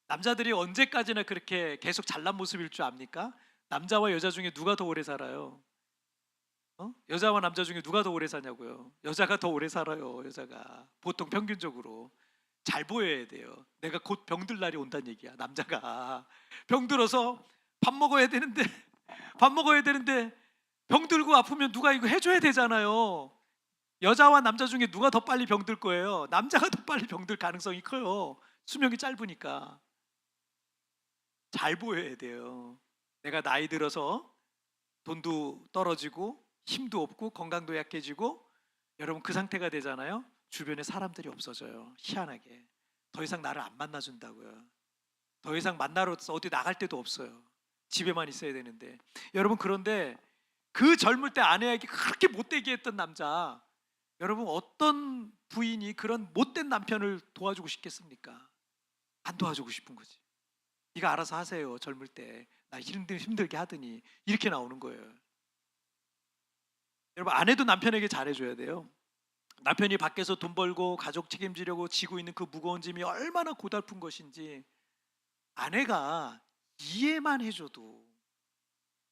남자들이 언제까지나 그렇게 계속 잘난 모습일 줄 압니까? 남자와 여자 중에 누가 더 오래 살아요? 여자와 남자 중에 누가 더 오래 사냐고요? 여자가 더 오래 살아요. 여자가 보통 평균적으로 잘 보여야 돼요. 내가 곧 병들 날이 온다는 얘기야. 남자가 병들어서 밥 먹어야 되는데 병들고 아프면 누가 이거 해줘야 되잖아요. 여자와 남자 중에 누가 더 빨리 병들 거예요? 남자가 더 빨리 병들 가능성이 커요. 수명이 짧으니까 잘 보여야 돼요. 내가 나이 들어서 돈도 떨어지고 힘도 없고 건강도 약해지고 여러분 그 상태가 되잖아요. 주변에 사람들이 없어져요. 희한하게. 더 이상 나를 안 만나준다고요. 더 이상 만나러 어디 나갈 데도 없어요. 집에만 있어야 되는데. 여러분 그런데 그 젊을 때 아내에게 그렇게 못되게 했던 남자, 여러분 어떤 부인이 그런 못된 남편을 도와주고 싶겠습니까? 안 도와주고 싶은 거지. 네가 알아서 하세요. 젊을 때 나 힘들게 하더니 이렇게 나오는 거예요. 여러분 아내도 남편에게 잘해줘야 돼요. 남편이 밖에서 돈 벌고 가족 책임지려고 지고 있는 그 무거운 짐이 얼마나 고달픈 것인지 아내가 이해만 해줘도,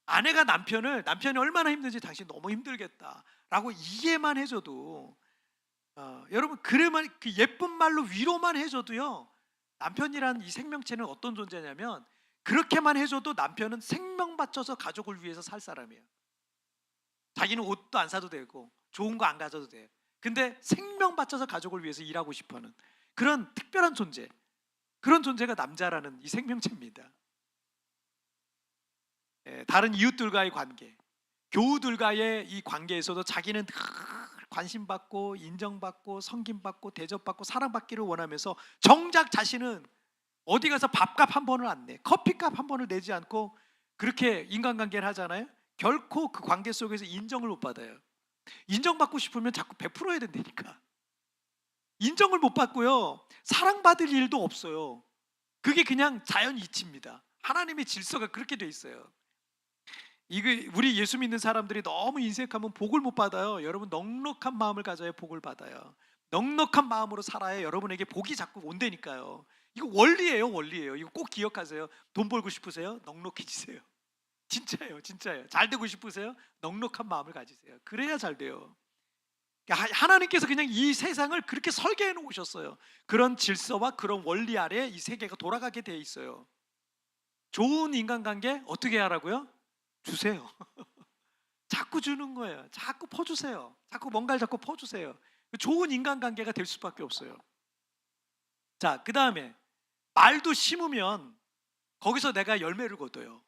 아내가 남편이 얼마나 힘든지 당신 너무 힘들겠다라고 이해만 해줘도, 여러분 그래만 그 예쁜 말로 위로만 해줘도요, 남편이란 이 생명체는 어떤 존재냐면 그렇게만 해줘도 남편은 생명 바쳐서 가족을 위해서 살 사람이에요. 자기는 옷도 안 사도 되고 좋은 거 안 가져도 돼요. 근데 생명 바쳐서 가족을 위해서 일하고 싶어하는 그런 특별한 존재, 그런 존재가 남자라는 이 생명체입니다. 다른 이웃들과의 관계, 교우들과의 이 관계에서도 자기는 늘 관심받고 인정받고 섬김받고 대접받고 사랑받기를 원하면서 정작 자신은 어디 가서 밥값 한 번을 안 내, 커피값 한 번을 내지 않고 그렇게 인간관계를 하잖아요. 결코 그 관계 속에서 인정을 못 받아요. 인정받고 싶으면 자꾸 베풀어야 된다니까. 인정을 못 받고요, 사랑받을 일도 없어요. 그게 그냥 자연 이치입니다. 하나님의 질서가 그렇게 돼 있어요. 이게 우리 예수 믿는 사람들이 너무 인색하면 복을 못 받아요. 여러분 넉넉한 마음을 가져야 복을 받아요. 넉넉한 마음으로 살아야 여러분에게 복이 자꾸 온다니까요. 이거 원리예요, 원리예요. 이거 꼭 기억하세요. 돈 벌고 싶으세요? 넉넉해지세요. 진짜예요, 진짜예요. 잘 되고 싶으세요? 넉넉한 마음을 가지세요. 그래야 잘 돼요. 하나님께서 그냥 이 세상을 그렇게 설계해 놓으셨어요. 그런 질서와 그런 원리 아래 이 세계가 돌아가게 돼 있어요. 좋은 인간관계 어떻게 하라고요? 주세요. 자꾸 주는 거예요. 자꾸 퍼주세요. 자꾸 뭔가를 자꾸 퍼주세요. 좋은 인간관계가 될 수밖에 없어요. 자, 그 다음에 말도 심으면 거기서 내가 열매를 거둬요.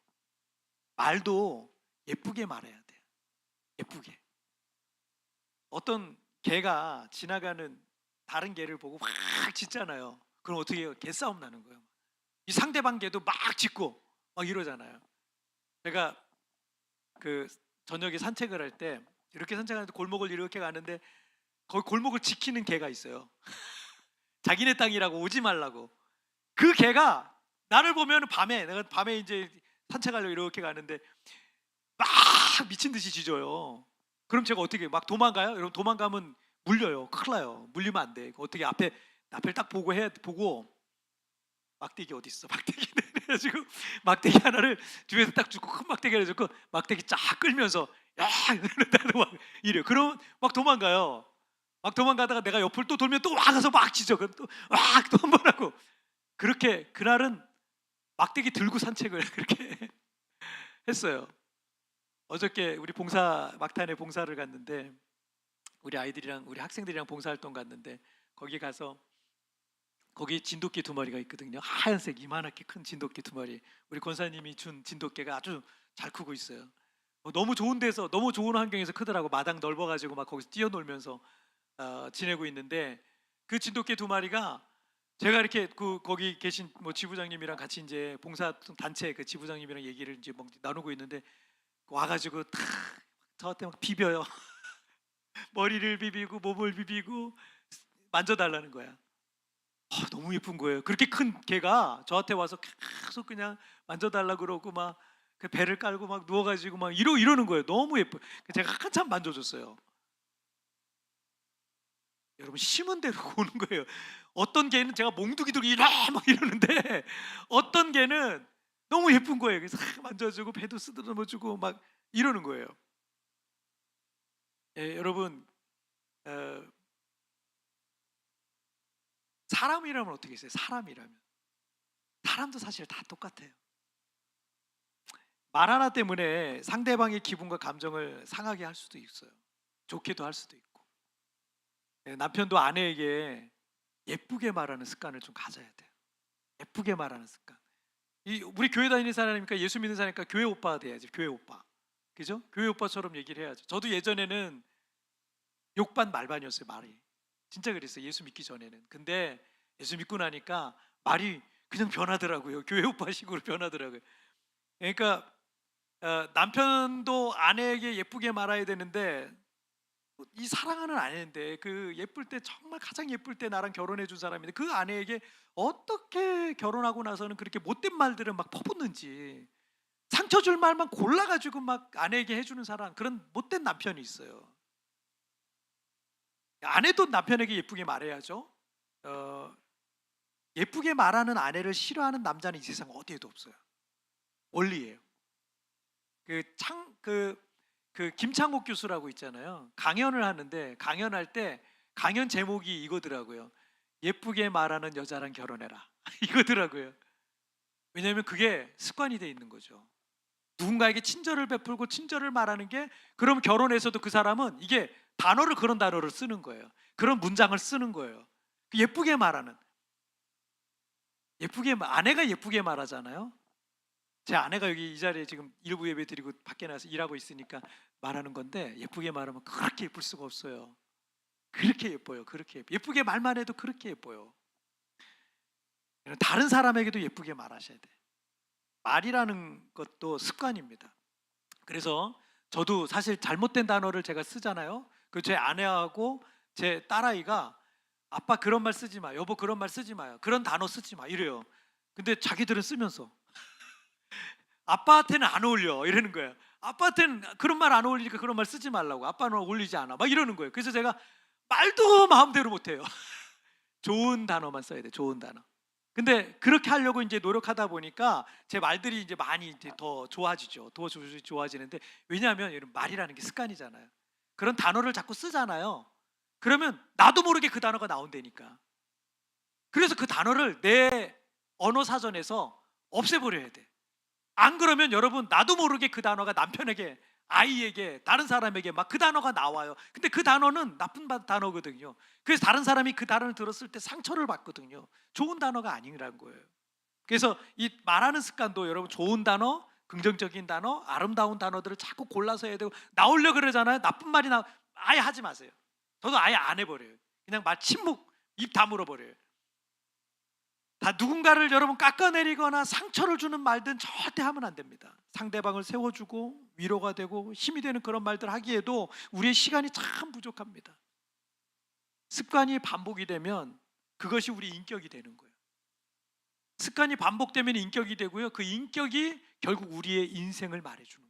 말도 예쁘게 말해야 돼요. 예쁘게. 어떤 개가 지나가는 다른 개를 보고 막 짖잖아요. 그럼 어떻게 해요? 개싸움 나는 거예요. 이 상대방 개도 막 짖고 막 이러잖아요. 제가 그 저녁에 산책을 할 때 이렇게 산책하는데 골목을 이렇게 가는데 거기 골목을 지키는 개가 있어요. 자기네 땅이라고 오지 말라고. 그 개가 나를 보면 내가 밤에 이제 산책하려고 이렇게 가는데 막 미친 듯이 짖어요. 그럼 제가 어떻게 막 도망가요? 여러분 도망가면 물려요. 큰일 나요. 물리면 안 돼. 어떻게 앞에 딱 보고 막대기 어디 있어? 막대기 내가지고 막대기 하나를 집에서 딱 주고 큰 막대기 하나 주고 막대기 쫙 끌면서 야 나도 막 이래요. 그럼 막 도망가요. 막 도망가다가 내가 옆을 또 돌면 또 와가서 막 짖어. 그럼 또 한 번 하고 그렇게 그날은 막대기 들고 산책을 그렇게 했어요. 어저께 우리 막탄에 봉사를 갔는데 우리 아이들이랑 우리 학생들이랑 봉사활동 갔는데 거기 가서 거기 진돗개 2마리가 있거든요. 하얀색 이만하게 큰 진돗개 2마리. 우리 권사님이 준 진돗개가 아주 잘 크고 있어요. 너무 좋은 데서 너무 좋은 환경에서 크더라고. 마당 넓어가지고 막 거기서 뛰어놀면서 지내고 있는데 그 진돗개 2마리가 제가 이렇게 거기 계신 지부장님이랑 같이 이제 봉사 단체 그 지부장님이랑 얘기를 이제 막 나누고 있는데 와가지고 탁 저한테 막 비벼요. 머리를 비비고 몸을 비비고 만져달라는 거야. 너무 예쁜 거예요. 그렇게 큰 개가 저한테 와서 계속 그냥 만져달라 그러고 막 그 배를 깔고 막 누워가지고 막 이러는 거예요. 너무 예뻐. 제가 한참 만져줬어요. 여러분 심은 대로 오는 거예요. 어떤 개는 제가 몽둥이 들고 막 이러는데 어떤 개는 너무 예쁜 거예요. 그래서 만져주고 배도 쓰다듬어주고 막 이러는 거예요. 여러분 사람이라면 어떻게 했어요? 사람도 사실 다 똑같아요. 말 하나 때문에 상대방의 기분과 감정을 상하게 할 수도 있어요. 좋게도 할 수도 있고. 남편도 아내에게 예쁘게 말하는 습관을 좀 가져야 돼요. 예쁘게 말하는 습관. 우리 교회 다니는 사람이니까, 예수 믿는 사람이니까 교회 오빠가 돼야지. 교회 오빠. 그죠? 교회 오빠처럼 얘기를 해야죠. 저도 예전에는 욕반 말반이었어요. 말이 진짜 그랬어요. 예수 믿기 전에는. 근데 예수 믿고 나니까 말이 그냥 변하더라고요. 교회 오빠식으로 변하더라고요. 그러니까 남편도 아내에게 예쁘게 말아야 되는데, 이 사랑하는 아내인데, 그 예쁠 때, 정말 가장 예쁠 때 나랑 결혼해 준 사람인데, 그 아내에게 어떻게 결혼하고 나서는 그렇게 못된 말들을 막 퍼붓는지, 상처 줄 말만 골라가지고 막 아내에게 해주는 사람, 그런 못된 남편이 있어요. 아내도 남편에게 예쁘게 말해야죠. 예쁘게 말하는 아내를 싫어하는 남자는 이 세상 어디에도 없어요. 원리예요. 그 김창옥 교수라고 있잖아요. 강연을 하는데, 강연할 때 강연 제목이 이거더라고요. 예쁘게 말하는 여자랑 결혼해라. 이거더라고요. 왜냐하면 그게 습관이 돼 있는 거죠. 누군가에게 친절을 베풀고 친절을 말하는 게, 그럼 결혼해서도 그 사람은 이게 단어를, 그런 단어를 쓰는 거예요. 그런 문장을 쓰는 거예요. 예쁘게 말하는, 아내가 예쁘게 말하잖아요. 제 아내가 여기 이 자리에 지금 일부 예배 드리고 밖에 나서 일하고 있으니까 말하는 건데, 예쁘게 말하면 그렇게 예쁠 수가 없어요. 그렇게 예뻐요. 그렇게 예쁘게 말만 해도 그렇게 예뻐요. 다른 사람에게도 예쁘게 말하셔야 돼. 말이라는 것도 습관입니다. 그래서 저도 사실 잘못된 단어를 제가 쓰잖아요. 제 아내하고 제 딸아이가 아빠 그런 말 쓰지 마, 여보 그런 말 쓰지 마요, 그런 단어 쓰지 마 이래요. 근데 자기들은 쓰면서 아빠한테는 안 어울려 이러는 거예요. 아빠한테는 그런 말 안 어울리니까 그런 말 쓰지 말라고, 아빠는 어울리지 않아 막 이러는 거예요. 그래서 제가 말도 마음대로 못해요. 좋은 단어만 써야 돼, 좋은 단어. 근데 그렇게 하려고 이제 노력하다 보니까 제 말들이 이제 많이 이제 더 좋아지죠. 더 좋아지는데, 왜냐하면 이런 말이라는 게 습관이잖아요. 그런 단어를 자꾸 쓰잖아요. 그러면 나도 모르게 그 단어가 나온다니까. 그래서 그 단어를 내 언어 사전에서 없애버려야 돼. 안 그러면 여러분, 나도 모르게 그 단어가 남편에게, 아이에게, 다른 사람에게 막 그 단어가 나와요. 근데 그 단어는 나쁜 단어거든요. 그래서 다른 사람이 그 단어를 들었을 때 상처를 받거든요. 좋은 단어가 아니라는 거예요. 그래서 이 말하는 습관도, 여러분, 좋은 단어, 긍정적인 단어, 아름다운 단어들을 자꾸 골라서 해야 되고, 나오려고 그러잖아요. 나쁜 말이 아예 하지 마세요. 저도 아예 안 해버려요. 그냥 말 침묵, 입 다물어 버려요. 다 누군가를 여러분 깎아내리거나 상처를 주는 말든 절대 하면 안 됩니다. 상대방을 세워주고 위로가 되고 힘이 되는 그런 말들 하기에도 우리의 시간이 참 부족합니다. 습관이 반복이 되면 그것이 우리 인격이 되는 거예요. 습관이 반복되면 인격이 되고요, 그 인격이 결국 우리의 인생을 말해주는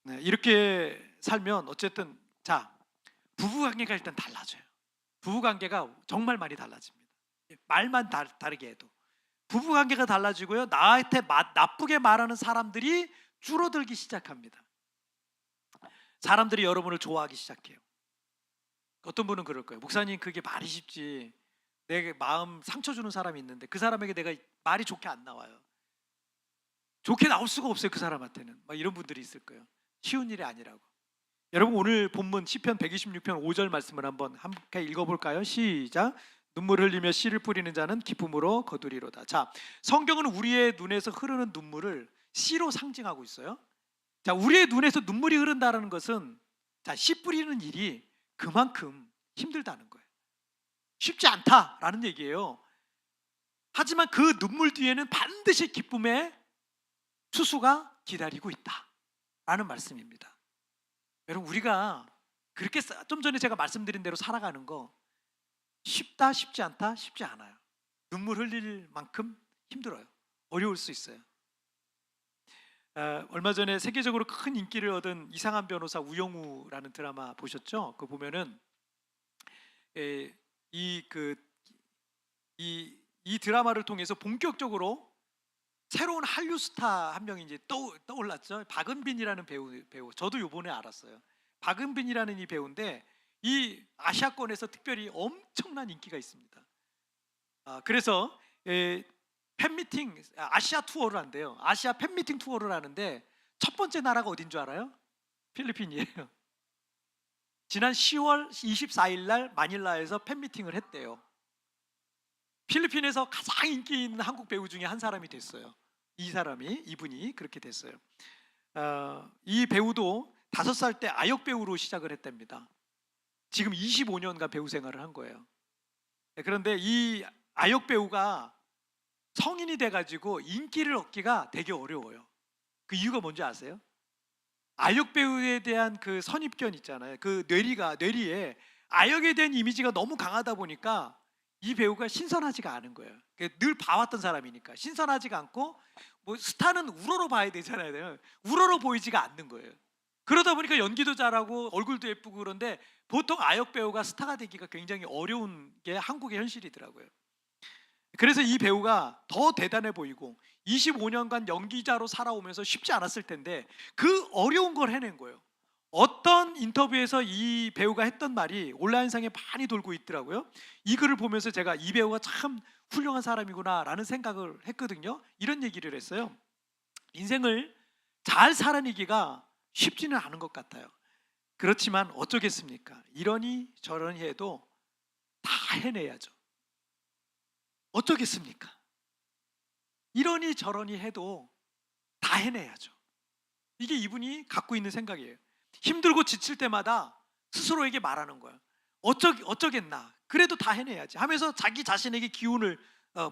거예요. 네, 이렇게 살면 어쨌든, 자, 부부관계가 일단 달라져요. 부부관계가 정말 많이 달라집니다. 말만 다르게 해도 부부관계가 달라지고요, 나한테 나쁘게 말하는 사람들이 줄어들기 시작합니다. 사람들이 여러분을 좋아하기 시작해요. 어떤 분은 그럴 거예요. 목사님, 그게 말이 쉽지, 내 마음 상처 주는 사람이 있는데 그 사람에게 내가 말이 좋게 안 나와요. 좋게 나올 수가 없어요, 그 사람한테는. 막 이런 분들이 있을 거예요. 쉬운 일이 아니라고. 여러분, 오늘 본문 시편 126편 5절 말씀을 한번 함께 읽어볼까요? 시작. 눈물 흘리며 씨를 뿌리는 자는 기쁨으로 거두리로다. 자, 성경은 우리의 눈에서 흐르는 눈물을 씨로 상징하고 있어요. 자, 우리의 눈에서 눈물이 흐른다는 것은, 자, 씨 뿌리는 일이 그만큼 힘들다는 거예요. 쉽지 않다라는 얘기예요. 하지만 그 눈물 뒤에는 반드시 기쁨의 추수가 기다리고 있다라는 말씀입니다. 여러분, 우리가 그렇게 좀 전에 제가 말씀드린 대로 살아가는 거 쉽다, 쉽지 않다, 쉽지 않아요. 눈물 흘릴 만큼 힘들어요. 어려울 수 있어요. 얼마 전에 세계적으로 큰 인기를 얻은 이상한 변호사 우영우라는 드라마 보셨죠? 그거 보면은 이 드라마를 통해서 본격적으로 새로운 한류 스타 한 명이 이제 떠올랐죠. 박은빈이라는 배우. 저도 요번에 알았어요. 박은빈이라는 이 배우인데, 이 아시아권에서 특별히 엄청난 인기가 있습니다. 그래서 팬미팅, 아시아 투어를 한대요. 아시아 팬미팅 투어를 하는데 첫 번째 나라가 어딘 줄 알아요? 필리핀이에요. 지난 10월 24일 날 마닐라에서 팬미팅을 했대요. 필리핀에서 가장 인기 있는 한국 배우 중에 한 사람이 됐어요. 이분이 그렇게 됐어요. 이 배우도 5살 때 아역 배우로 시작을 했답니다. 지금 25년간 배우 생활을 한 거예요. 그런데 이 아역 배우가 성인이 돼가지고 인기를 얻기가 되게 어려워요. 그 이유가 뭔지 아세요? 아역 배우에 대한 그 선입견 있잖아요. 그 뇌리에 아역에 대한 이미지가 너무 강하다 보니까 이 배우가 신선하지가 않은 거예요. 늘 봐왔던 사람이니까 신선하지가 않고, 뭐 스타는 우러러 봐야 되잖아요. 우러러 보이지가 않는 거예요. 그러다 보니까 연기도 잘하고 얼굴도 예쁘고, 그런데 보통 아역 배우가 스타가 되기가 굉장히 어려운 게 한국의 현실이더라고요. 그래서 이 배우가 더 대단해 보이고 25년간 연기자로 살아오면서 쉽지 않았을 텐데 그 어려운 걸 해낸 거예요. 어떤 인터뷰에서 이 배우가 했던 말이 온라인상에 많이 돌고 있더라고요. 이 글을 보면서 제가 이 배우가 참 훌륭한 사람이구나 라는 생각을 했거든요. 이런 얘기를 했어요. 인생을 잘 살아내기가 쉽지는 않은 것 같아요. 그렇지만 어쩌겠습니까? 이러니 저러니 해도 다 해내야죠. 어쩌겠습니까? 이러니 저러니 해도 다 해내야죠. 이게 이분이 갖고 있는 생각이에요. 힘들고 지칠 때마다 스스로에게 말하는 거야. 어쩌겠나, 그래도 다 해내야지 하면서 자기 자신에게 기운을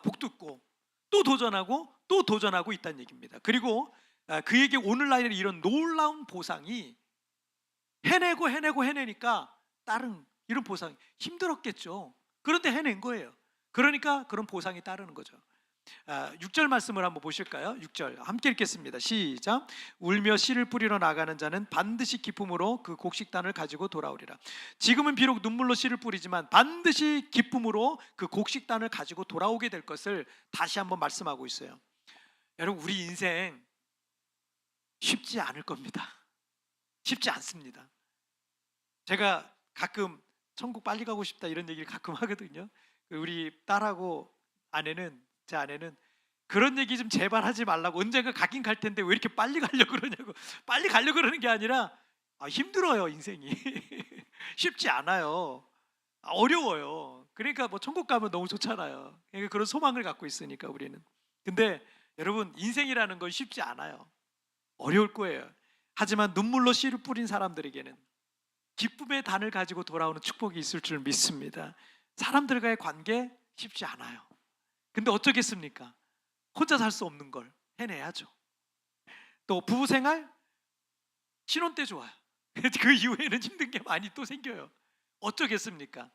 북돋고 또 도전하고 있다는 얘기입니다. 그리고 그에게 오늘날의 이런 놀라운 보상이 해내니까 다른 이런 보상, 힘들었겠죠. 그런데 해낸 거예요. 그러니까 그런 보상이 따르는 거죠. 6절 말씀을 한번 보실까요? 6절 함께 읽겠습니다. 시작. 울며 씨를 뿌리러 나가는 자는 반드시 기쁨으로 그 곡식단을 가지고 돌아오리라. 지금은 비록 눈물로 씨를 뿌리지만 반드시 기쁨으로 그 곡식단을 가지고 돌아오게 될 것을 다시 한번 말씀하고 있어요. 여러분, 우리 인생 쉽지 않을 겁니다. 쉽지 않습니다. 제가 가끔 천국 빨리 가고 싶다 이런 얘기를 가끔 하거든요. 우리 딸하고 제 아내는 그런 얘기 좀 제발 하지 말라고, 언젠가 가긴 갈 텐데 왜 이렇게 빨리 가려고 그러냐고. 빨리 가려고 그러는 게 아니라 힘들어요, 인생이. 쉽지 않아요. 어려워요. 그러니까 뭐 천국 가면 너무 좋잖아요. 그러니까 그런 소망을 갖고 있으니까 우리는. 근데 여러분, 인생이라는 건 쉽지 않아요. 어려울 거예요. 하지만 눈물로 씨를 뿌린 사람들에게는 기쁨의 단을 가지고 돌아오는 축복이 있을 줄 믿습니다. 사람들과의 관계 쉽지 않아요. 근데 어쩌겠습니까? 혼자 살 수 없는 걸 해내야죠. 또 부부 생활, 신혼 때 좋아요. 그 이후에는 힘든 게 많이 또 생겨요. 어쩌겠습니까?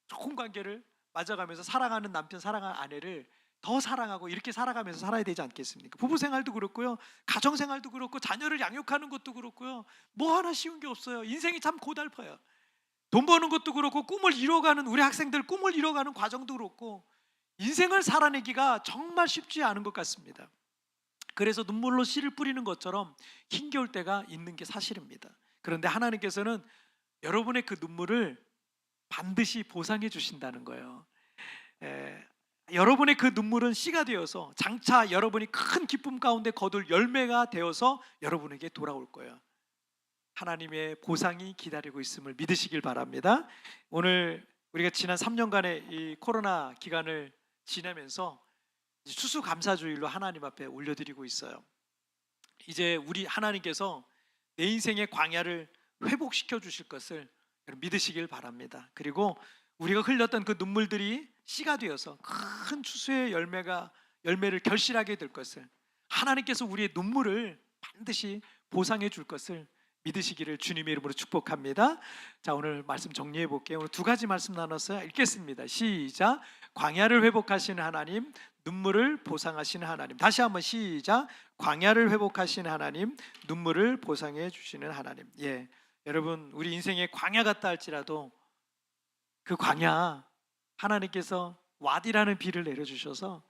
좋은 관계를 맞아가면서 사랑하는 남편, 사랑하는 아내를 더 사랑하고 이렇게 살아가면서 살아야 되지 않겠습니까? 부부 생활도 그렇고요, 가정 생활도 그렇고, 자녀를 양육하는 것도 그렇고요, 뭐 하나 쉬운 게 없어요. 인생이 참 고달파요. 돈 버는 것도 그렇고, 우리 학생들 꿈을 이뤄가는 과정도 그렇고, 인생을 살아내기가 정말 쉽지 않은 것 같습니다. 그래서 눈물로 씨를 뿌리는 것처럼 힘겨울 때가 있는 게 사실입니다. 그런데 하나님께서는 여러분의 그 눈물을 반드시 보상해 주신다는 거예요. 여러분의 그 눈물은 씨가 되어서 장차 여러분이 큰 기쁨 가운데 거둘 열매가 되어서 여러분에게 돌아올 거예요. 하나님의 보상이 기다리고 있음을 믿으시길 바랍니다. 오늘 우리가 지난 3년간의 이 코로나 기간을 지내면서 추수감사주일로 하나님 앞에 올려드리고 있어요. 이제 우리 하나님께서 내 인생의 광야를 회복시켜 주실 것을 믿으시길 바랍니다. 그리고 우리가 흘렸던 그 눈물들이 씨가 되어서 큰 추수의 열매를 결실하게 될 것을, 하나님께서 우리의 눈물을 반드시 보상해 줄 것을 믿으시기를 주님의 이름으로 축복합니다. 자, 오늘 말씀 정리해 볼게요. 오늘 2가지 말씀 나눴어요. 읽겠습니다. 시작. 광야를 회복하시는 하나님, 눈물을 보상하시는 하나님. 다시 한번 시작. 광야를 회복하시는 하나님, 눈물을 보상해 주시는 하나님. 여러분, 우리 인생의 광야 같다 할지라도 그 광야, 하나님께서 와디라는 비를 내려주셔서